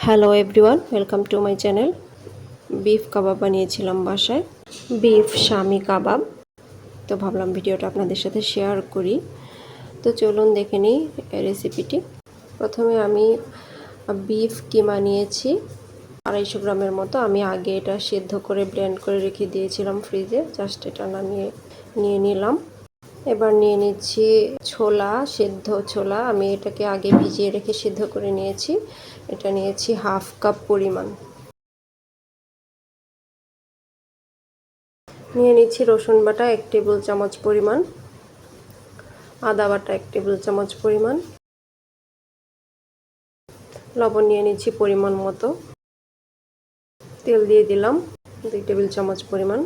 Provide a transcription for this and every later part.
Hello everyone, welcome to my channel. Beef কাবাব বানিয়েছিলাম বাসায়, বিফ শামি কাবাব। তো ভাবলাম ভিডিওটা আপনাদের সাথে শেয়ার করি। তো চলুন দেখে নিই রেসিপিটি। প্রথমে আমি বিফ কিমা নিয়েছি 250 গ্রামের মতো। আমি আগে এটা সেদ্ধ করে ব্লেন্ড করে রেখে দিয়েছিলাম ফ্রিজে, জাস্ট এটা নিয়ে নিলাম। এবার নিয়ে নিচ্ছি ছোলা, সেদ্ধ ছোলা। আমি এটাকে আগে ভিজিয়ে রেখে সেদ্ধ করে নিয়েছি। এটা নিয়েছি হাফ কাপ পরিমাণ। নিয়ে নিচ্ছি রসুন বাটা 1 টেবিল চামচ পরিমাণ, আদা বাটা 1 টেবিল চামচ পরিমাণ, লবণ নিয়ে নিচ্ছি পরিমাণ মতো, তেল দিয়ে দিলাম 2 টেবিল চামচ পরিমাণ।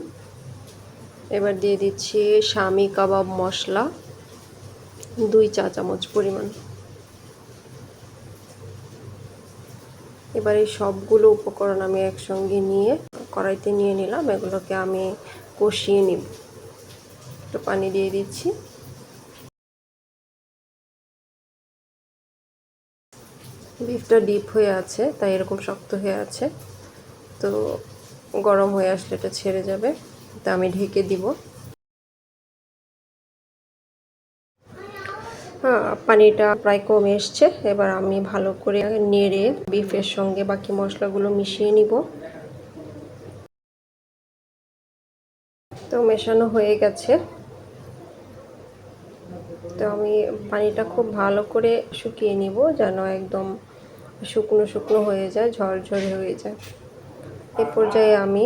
এবার দিয়ে দিচ্ছি শামি কাবাব মশলা 2 চা চামচ পরিমাণ। এবার এই সবগুলো উপকরণ আমি একসঙ্গে নিয়ে কড়াইতে নিয়ে নিলাম। এগুলোকে আমি কষিয়ে নিব। একটু পানি দিয়ে দিচ্ছি। বিফটা ডিপ হয়ে আছে, তাই এরকম শক্ত হয়ে আছে। তো গরম হয়ে আসলে এটা ছেড়ে যাবে। তা আমি ঢেকে দিব। পানিটা প্রায় কমে এসছে। এবার আমি ভালো করে নেড়ে বিফের সঙ্গে বাকি মশলাগুলো মিশিয়ে নিব। তো মেশানো হয়ে গেছে। তো আমি পানিটা খুব ভালো করে শুকিয়ে নিব, যেন একদম শুকনো শুকনো হয়ে যায়, ঝরঝরে হয়ে যায়। এই পর্যায়ে আমি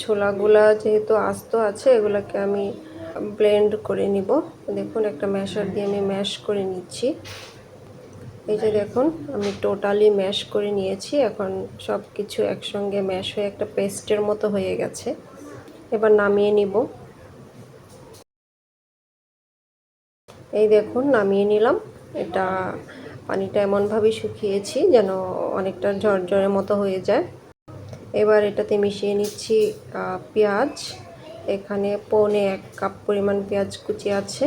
ছোলাগুলা যেহেতু আস্ত আছে, এগুলোকে আমি ব্লেন্ড করে নিব। দেখুন, একটা ম্যাশার দিয়ে আমি ম্যাশ করে নিচ্ছি। এই যে দেখুন, আমি টোটালি ম্যাশ করে নিয়েছি। এখন সব কিছু একসঙ্গে ম্যাশ হয়ে একটা পেস্টের মতো হয়ে গেছে। এবার নামিয়ে নিব। এই দেখুন, নামিয়ে নিলাম। এটা পানিটা এমনভাবেই শুকিয়েছি যেন অনেকটা ঝরঝরের মতো হয়ে যায়। এবার এটাতে মিশিয়ে নিচ্ছি পেঁয়াজ। এখানে 1.25 কাপ পরিমাণ পেঁয়াজ কুচি আছে।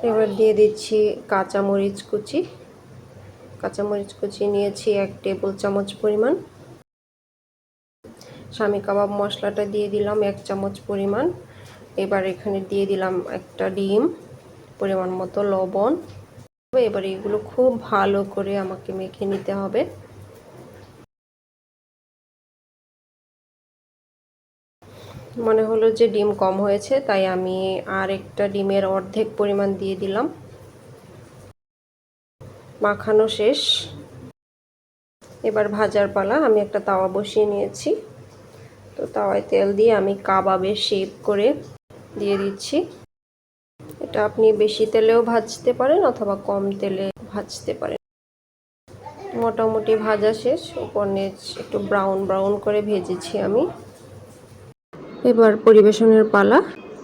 এবার দিয়ে দিচ্ছি কাঁচামরিচ কুচি। কাঁচামরিচ কুচি নিয়েছি 1 টেবিল চামচ পরিমাণ। শামি কাবাব মশলাটা দিয়ে দিলাম 1 চামচ পরিমাণ। এবার এখানে দিয়ে দিলাম একটা ডিম, পরিমাণ মতো লবণ। এবার এগুলো খুব ভালো করে আমাকে মেখে নিতে হবে। মনে হলো যে ডিম কম হয়েছে, তাই আমি আর একটা ডিমের অর্ধেক পরিমাণ দিয়ে দিলাম। মাখানো শেষ। এবার ভাজার পালা। আমি একটা তাওয়া বসিয়ে নিয়েছি। তো তাওয়ায় তেল দিয়ে আমি কাবাবের শেপ করে দিয়ে দিচ্ছি। এটা আপনি বেশি তেলেও ভাজতে পারেন অথবা কম তেলে ভাজতে পারেন। মোটামুটি ভাজা শেষ। উপর নিচ একটু ব্রাউন ব্রাউন করে ভেজেছি আমি। এবার পরিবেশনের পালা।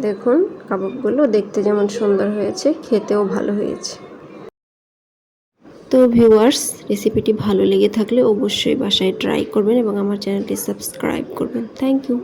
দেখুন, কাবাবগুলো দেখতে যেমন সুন্দর হয়েছে, খেতেও ভালো হয়েছে। তো ভিউয়ার্স, রেসিপিটি ভালো লেগে থাকলে অবশ্যই বাসায় ট্রাই করবেন এবং আমার চ্যানেলটি সাবস্ক্রাইব করবেন। Thank you.